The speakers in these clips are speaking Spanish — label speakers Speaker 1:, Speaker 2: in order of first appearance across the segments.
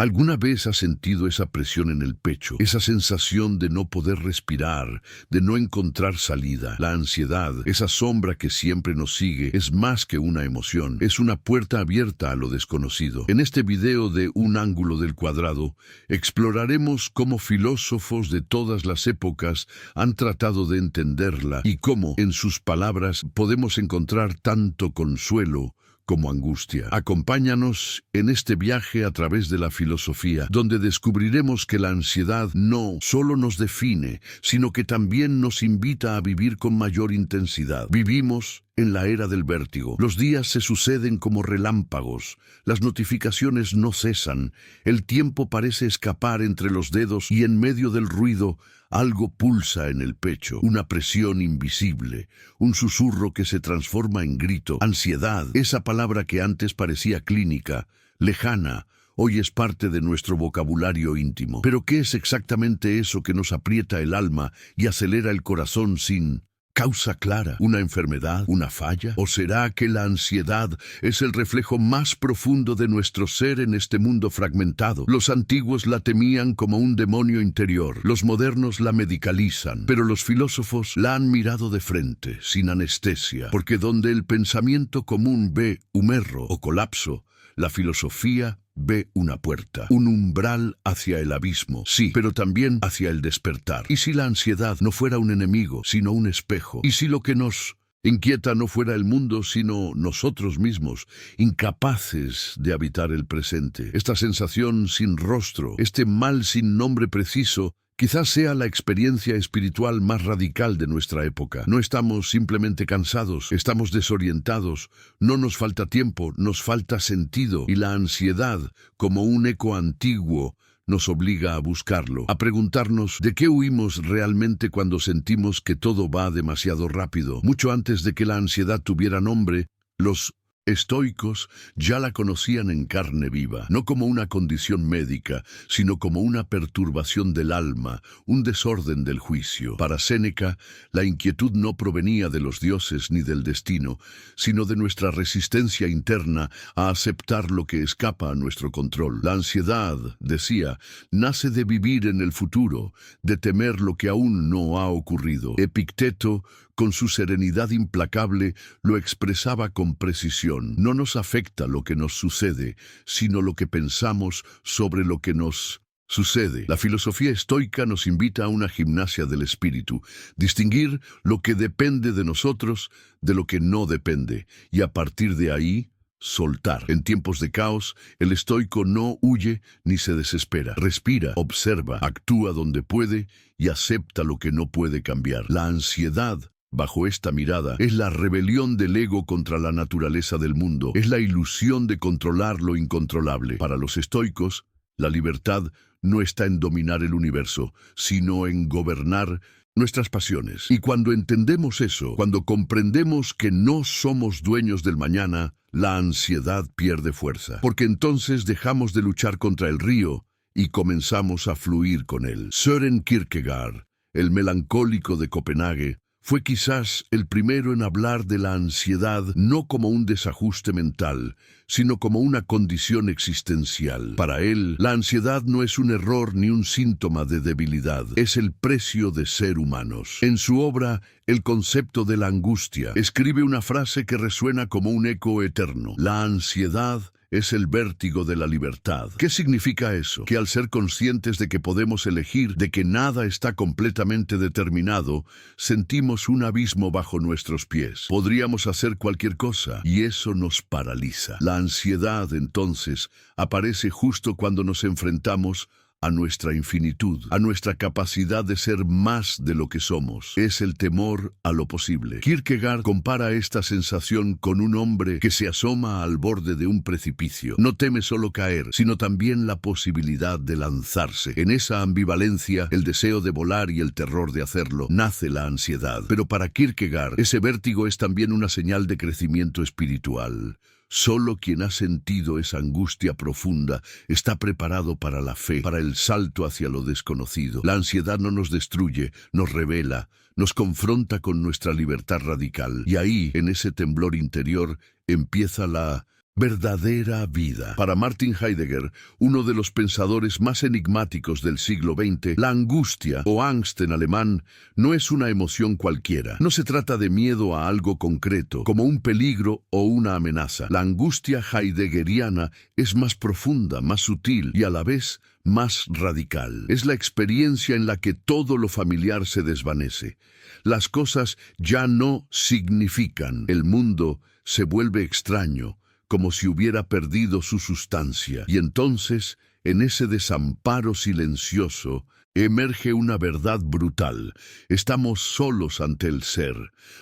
Speaker 1: ¿Alguna vez has sentido esa presión en el pecho, esa sensación de no poder respirar, de no encontrar salida? La ansiedad, esa sombra que siempre nos sigue, es más que una emoción, es una puerta abierta a lo desconocido. En este video de Un ángulo del cuadrado, exploraremos cómo filósofos de todas las épocas han tratado de entenderla y cómo, en sus palabras, podemos encontrar tanto consuelo como angustia. Acompáñanos en este viaje a través de la filosofía, donde descubriremos que la ansiedad no solo nos define, sino que también nos invita a vivir con mayor intensidad. Vivimos en la era del vértigo. Los días se suceden como relámpagos, las notificaciones no cesan, el tiempo parece escapar entre los dedos y en medio del ruido algo pulsa en el pecho, una presión invisible, un susurro que se transforma en grito. Ansiedad, esa palabra que antes parecía clínica, lejana, hoy es parte de nuestro vocabulario íntimo. Pero ¿qué es exactamente eso que nos aprieta el alma y acelera el corazón sin causa clara? ¿Una enfermedad? ¿Una falla? ¿O será que la ansiedad es el reflejo más profundo de nuestro ser en este mundo fragmentado? Los antiguos la temían como un demonio interior, los modernos la medicalizan, pero los filósofos la han mirado de frente, sin anestesia, porque donde el pensamiento común ve humerro o colapso, la filosofía ve una puerta, un umbral hacia el abismo, sí, pero también hacia el despertar. ¿Y si la ansiedad no fuera un enemigo, sino un espejo? ¿Y si lo que nos inquieta no fuera el mundo, sino nosotros mismos, incapaces de habitar el presente? Esta sensación sin rostro, este mal sin nombre preciso, quizás sea la experiencia espiritual más radical de nuestra época. No estamos simplemente cansados, estamos desorientados, no nos falta tiempo, nos falta sentido, y la ansiedad, como un eco antiguo, nos obliga a buscarlo, a preguntarnos de qué huimos realmente cuando sentimos que todo va demasiado rápido. Mucho antes de que la ansiedad tuviera nombre, los estoicos ya la conocían en carne viva, no como una condición médica, sino como una perturbación del alma, un desorden del juicio. Para Séneca, la inquietud no provenía de los dioses ni del destino, sino de nuestra resistencia interna a aceptar lo que escapa a nuestro control. La ansiedad, decía, nace de vivir en el futuro, de temer lo que aún no ha ocurrido. Epicteto, con su serenidad implacable, lo expresaba con precisión. No nos afecta lo que nos sucede, sino lo que pensamos sobre lo que nos sucede. La filosofía estoica nos invita a una gimnasia del espíritu, distinguir lo que depende de nosotros de lo que no depende, y a partir de ahí, soltar. En tiempos de caos, el estoico no huye ni se desespera. Respira, observa, actúa donde puede y acepta lo que no puede cambiar. La ansiedad, bajo esta mirada, es la rebelión del ego contra la naturaleza del mundo, es la ilusión de controlar lo incontrolable. Para los estoicos, la libertad no está en dominar el universo, sino en gobernar nuestras pasiones. Y cuando entendemos eso, cuando comprendemos que no somos dueños del mañana, la ansiedad pierde fuerza, porque entonces dejamos de luchar contra el río y comenzamos a fluir con él. Søren Kierkegaard, el melancólico de Copenhague, fue quizás el primero en hablar de la ansiedad no como un desajuste mental, sino como una condición existencial. Para él, la ansiedad no es un error ni un síntoma de debilidad, es el precio de ser humanos. En su obra, El concepto de la angustia, escribe una frase que resuena como un eco eterno: la ansiedad es el vértigo de la libertad. ¿Qué significa eso? Que al ser conscientes de que podemos elegir, de que nada está completamente determinado, sentimos un abismo bajo nuestros pies. Podríamos hacer cualquier cosa, y eso nos paraliza. La ansiedad, entonces, aparece justo cuando nos enfrentamos a nuestra infinitud, a nuestra capacidad de ser más de lo que somos. Es el temor a lo posible. Kierkegaard compara esta sensación con un hombre que se asoma al borde de un precipicio. No teme solo caer, sino también la posibilidad de lanzarse. En esa ambivalencia, el deseo de volar y el terror de hacerlo, nace la ansiedad. Pero para Kierkegaard, ese vértigo es también una señal de crecimiento espiritual. Solo quien ha sentido esa angustia profunda está preparado para la fe, para el salto hacia lo desconocido. La ansiedad no nos destruye, nos revela, nos confronta con nuestra libertad radical. Y ahí, en ese temblor interior, empieza la verdadera vida. Para Martin Heidegger, uno de los pensadores más enigmáticos del siglo XX, la angustia, o Angst en alemán, no es una emoción cualquiera. No se trata de miedo a algo concreto, como un peligro o una amenaza. La angustia heideggeriana es más profunda, más sutil y a la vez más radical. Es la experiencia en la que todo lo familiar se desvanece. Las cosas ya no significan. El mundo se vuelve extraño, como si hubiera perdido su sustancia. Y entonces, en ese desamparo silencioso, emerge una verdad brutal. Estamos solos ante el ser.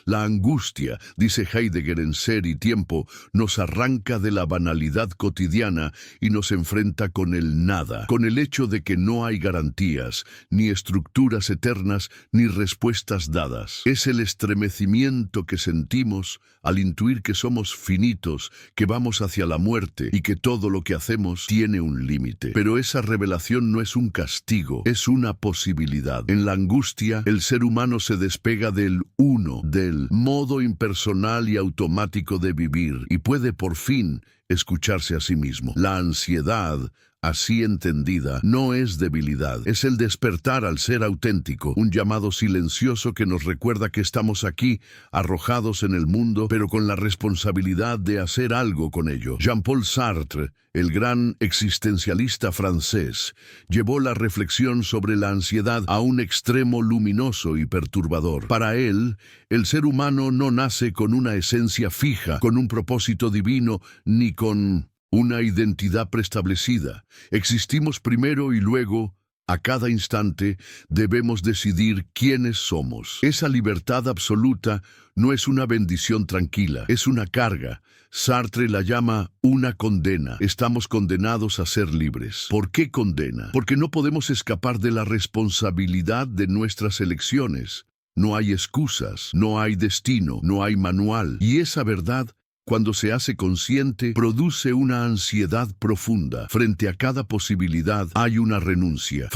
Speaker 1: La angustia, dice Heidegger en Ser y Tiempo, nos arranca de la banalidad cotidiana y nos enfrenta con el nada, con el hecho de que no hay garantías, ni estructuras eternas, ni respuestas dadas. Es el estremecimiento que sentimos al intuir que somos finitos, que vamos hacia la muerte y que todo lo que hacemos tiene un límite. Pero esa revelación no es un castigo, es una posibilidad. En la angustia, el ser humano se despega del uno, del modo impersonal y automático de vivir, y puede por fin escucharse a sí mismo. La ansiedad, así entendida, no es debilidad, es el despertar al ser auténtico, un llamado silencioso que nos recuerda que estamos aquí, arrojados en el mundo, pero con la responsabilidad de hacer algo con ello. Jean-Paul Sartre, el gran existencialista francés, llevó la reflexión sobre la ansiedad a un extremo luminoso y perturbador. Para él, el ser humano no nace con una esencia fija, con un propósito divino, ni con una identidad preestablecida. Existimos primero y luego, a cada instante, debemos decidir quiénes somos. Esa libertad absoluta no es una bendición tranquila, es una carga. Sartre la llama una condena. Estamos condenados a ser libres. ¿Por qué condena? Porque no podemos escapar de la responsabilidad de nuestras elecciones. No hay excusas, no hay destino, no hay manual. Y esa verdad, cuando se hace consciente, produce una ansiedad profunda. Frente a cada posibilidad hay una renuncia.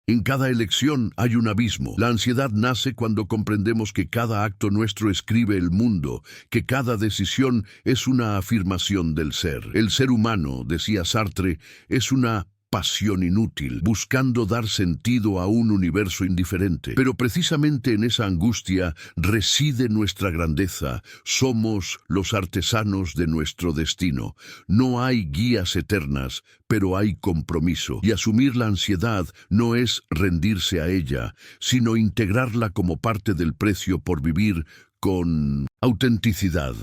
Speaker 1: En cada elección hay un abismo. La ansiedad nace cuando comprendemos que cada acto nuestro escribe el mundo, que cada decisión es una afirmación del ser. El ser humano, decía Sartre, es una pasión inútil, buscando dar sentido a un universo indiferente. Pero precisamente en esa angustia reside nuestra grandeza. Somos los artesanos de nuestro destino. No hay guías eternas, pero hay compromiso. Y asumir la ansiedad no es rendirse a ella, sino integrarla como parte del precio por vivir con autenticidad.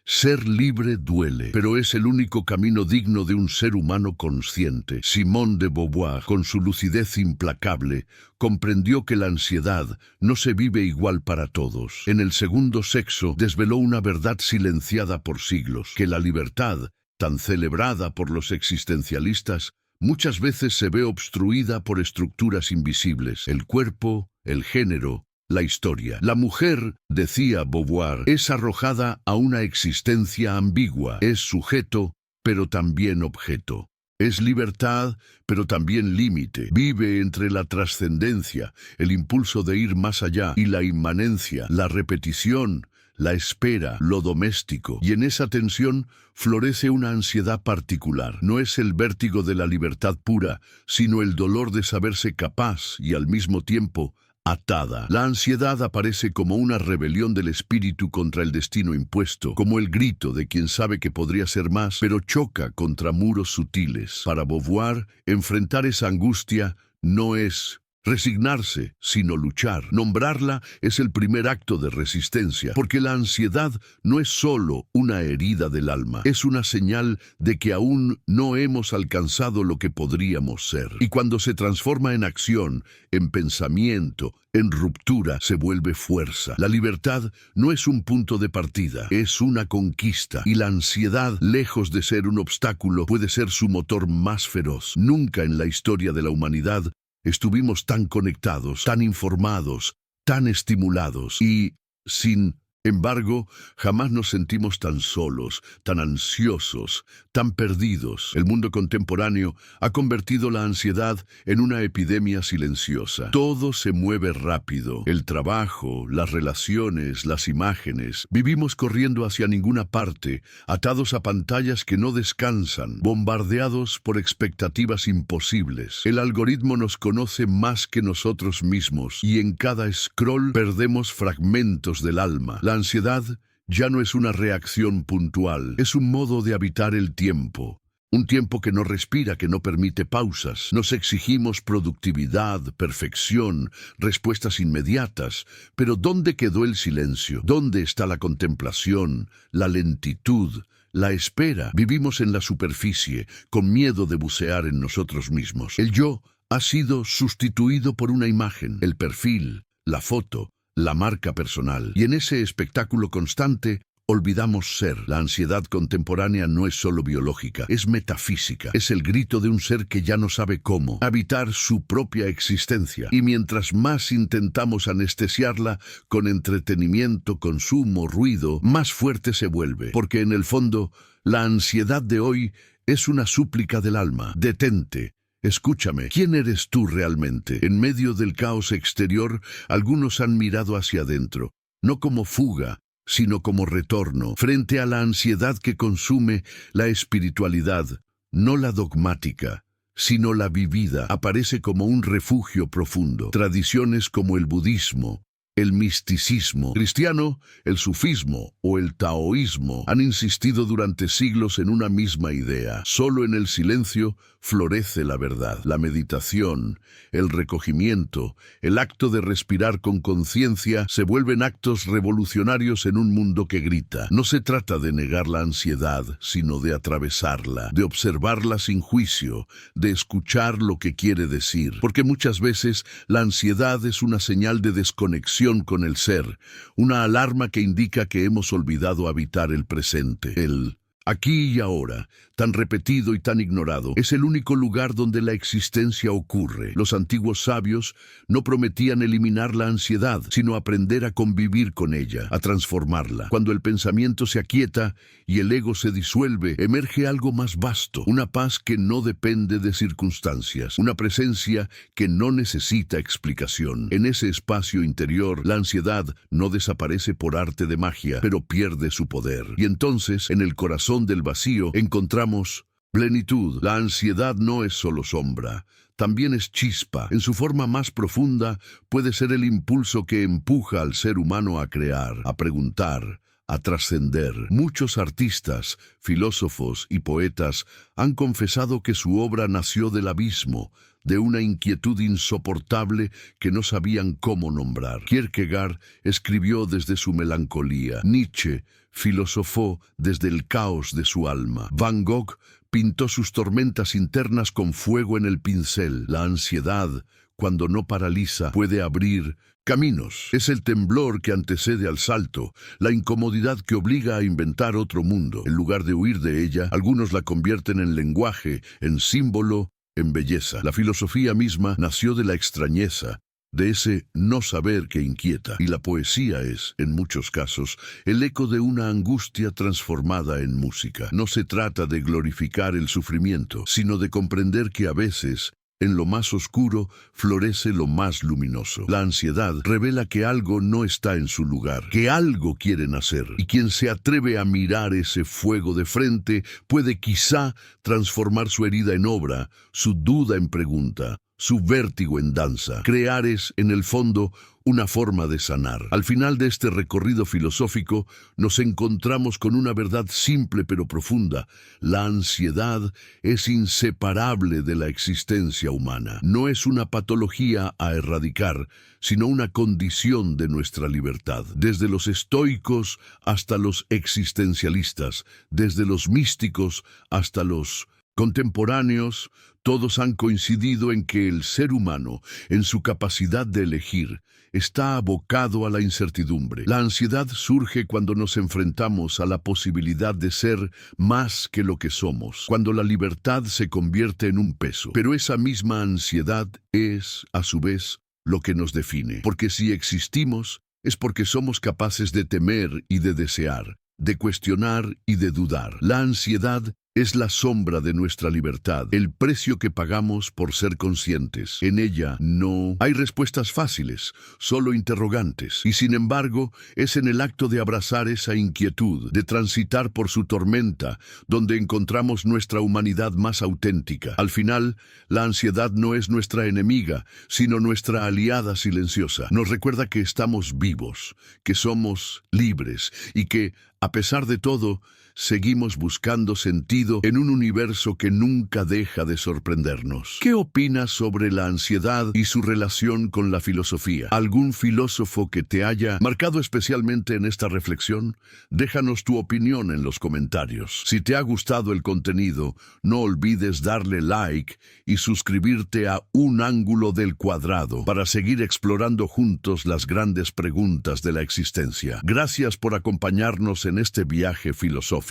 Speaker 1: Ser libre duele, pero es el único camino digno de un ser humano consciente. Simone de Beauvoir, con su lucidez implacable, comprendió que la ansiedad no se vive igual para todos. En El segundo sexo desveló una verdad silenciada por siglos, que la libertad, tan celebrada por los existencialistas, muchas veces se ve obstruida por estructuras invisibles. El cuerpo, el género, la historia. La mujer, decía Beauvoir, es arrojada a una existencia ambigua. Es sujeto, pero también objeto. Es libertad, pero también límite. Vive entre la trascendencia, el impulso de ir más allá, y la inmanencia, la repetición, la espera, lo doméstico. Y en esa tensión florece una ansiedad particular. No es el vértigo de la libertad pura, sino el dolor de saberse capaz y al mismo tiempo atada. La ansiedad aparece como una rebelión del espíritu contra el destino impuesto, como el grito de quien sabe que podría ser más, pero choca contra muros sutiles. Para Beauvoir, enfrentar esa angustia no es resignarse, sino luchar. Nombrarla es el primer acto de resistencia, porque la ansiedad no es solo una herida del alma, es una señal de que aún no hemos alcanzado lo que podríamos ser. Y cuando se transforma en acción, en pensamiento, en ruptura, se vuelve fuerza. La libertad no es un punto de partida, es una conquista. Y la ansiedad, lejos de ser un obstáculo, puede ser su motor más feroz. Nunca en la historia de la humanidad estuvimos tan conectados, tan informados, tan estimulados y sin Embargo, jamás nos sentimos tan solos, tan ansiosos, tan perdidos. El mundo contemporáneo ha convertido la ansiedad en una epidemia silenciosa. Todo se mueve rápido. El trabajo, las relaciones, las imágenes. Vivimos corriendo hacia ninguna parte, atados a pantallas que no descansan, bombardeados por expectativas imposibles. El algoritmo nos conoce más que nosotros mismos y en cada scroll perdemos fragmentos del alma. La ansiedad ya no es una reacción puntual, es un modo de habitar el tiempo. Un tiempo que no respira, que no permite pausas. Nos exigimos productividad, perfección, respuestas inmediatas. Pero ¿dónde quedó el silencio? ¿Dónde está la contemplación, la lentitud, la espera? Vivimos en la superficie, con miedo de bucear en nosotros mismos. El yo ha sido sustituido por una imagen, el perfil, la foto, la marca personal. Y en ese espectáculo constante, olvidamos ser. La ansiedad contemporánea no es solo biológica, es metafísica. Es el grito de un ser que ya no sabe cómo habitar su propia existencia. Y mientras más intentamos anestesiarla con entretenimiento, consumo, ruido, más fuerte se vuelve. Porque en el fondo, la ansiedad de hoy es una súplica del alma. Detente. Escúchame, ¿quién eres tú realmente? En medio del caos exterior, algunos han mirado hacia adentro, no como fuga, sino como retorno, frente a la ansiedad que consume la espiritualidad, no la dogmática, sino la vivida, aparece como un refugio profundo. Tradiciones como el budismo, el misticismo cristiano, el sufismo o el taoísmo han insistido durante siglos en una misma idea. Solo en el silencio florece la verdad. La meditación, el recogimiento, el acto de respirar con conciencia se vuelven actos revolucionarios en un mundo que grita. No se trata de negar la ansiedad, sino de atravesarla, de observarla sin juicio, de escuchar lo que quiere decir. Porque muchas veces la ansiedad es una señal de desconexión con el ser, una alarma que indica que hemos olvidado habitar el presente. El aquí y ahora, tan repetido y tan ignorado, es el único lugar donde la existencia ocurre. Los antiguos sabios no prometían eliminar la ansiedad, sino aprender a convivir con ella, a transformarla. Cuando el pensamiento se aquieta y el ego se disuelve, emerge algo más vasto, una paz que no depende de circunstancias, una presencia que no necesita explicación. En ese espacio interior, la ansiedad no desaparece por arte de magia, pero pierde su poder. Y entonces, en el corazón del vacío, encontramos plenitud. La ansiedad no es solo sombra, también es chispa. En su forma más profunda puede ser el impulso que empuja al ser humano a crear, a preguntar, a trascender. Muchos artistas, filósofos y poetas han confesado que su obra nació del abismo, de una inquietud insoportable que no sabían cómo nombrar. Kierkegaard escribió desde su melancolía. Nietzsche filosofó desde el caos de su alma. Van Gogh pintó sus tormentas internas con fuego en el pincel. La ansiedad, cuando no paraliza, puede abrir caminos. Es el temblor que antecede al salto, la incomodidad que obliga a inventar otro mundo. En lugar de huir de ella, algunos la convierten en lenguaje, en símbolo, en belleza. La filosofía misma nació de la extrañeza, de ese no saber que inquieta. Y la poesía es, en muchos casos, el eco de una angustia transformada en música. No se trata de glorificar el sufrimiento, sino de comprender que a veces, en lo más oscuro, florece lo más luminoso. La ansiedad revela que algo no está en su lugar, que algo quiere nacer. Y quien se atreve a mirar ese fuego de frente puede quizá transformar su herida en obra, su duda en pregunta, su vértigo en danza. Crear es, en el fondo, una forma de sanar. Al final de este recorrido filosófico, nos encontramos con una verdad simple pero profunda. La ansiedad es inseparable de la existencia humana. No es una patología a erradicar, sino una condición de nuestra libertad. Desde los estoicos hasta los existencialistas, desde los místicos hasta los contemporáneos, todos han coincidido en que el ser humano, en su capacidad de elegir, está abocado a la incertidumbre. La ansiedad surge cuando nos enfrentamos a la posibilidad de ser más que lo que somos, cuando la libertad se convierte en un peso. Pero esa misma ansiedad es, a su vez, lo que nos define. Porque si existimos, es porque somos capaces de temer y de desear, de cuestionar y de dudar. La ansiedad es la sombra de nuestra libertad, el precio que pagamos por ser conscientes. En ella no hay respuestas fáciles, solo interrogantes. Y sin embargo, es en el acto de abrazar esa inquietud, de transitar por su tormenta, donde encontramos nuestra humanidad más auténtica. Al final, la ansiedad no es nuestra enemiga, sino nuestra aliada silenciosa. Nos recuerda que estamos vivos, que somos libres y que, a pesar de todo, seguimos buscando sentido en un universo que nunca deja de sorprendernos. ¿Qué opinas sobre la ansiedad y su relación con la filosofía? ¿Algún filósofo que te haya marcado especialmente en esta reflexión? Déjanos tu opinión en los comentarios. Si te ha gustado el contenido, no olvides darle like y suscribirte a Un Ángulo del Cuadrado para seguir explorando juntos las grandes preguntas de la existencia. Gracias por acompañarnos en este viaje filosófico.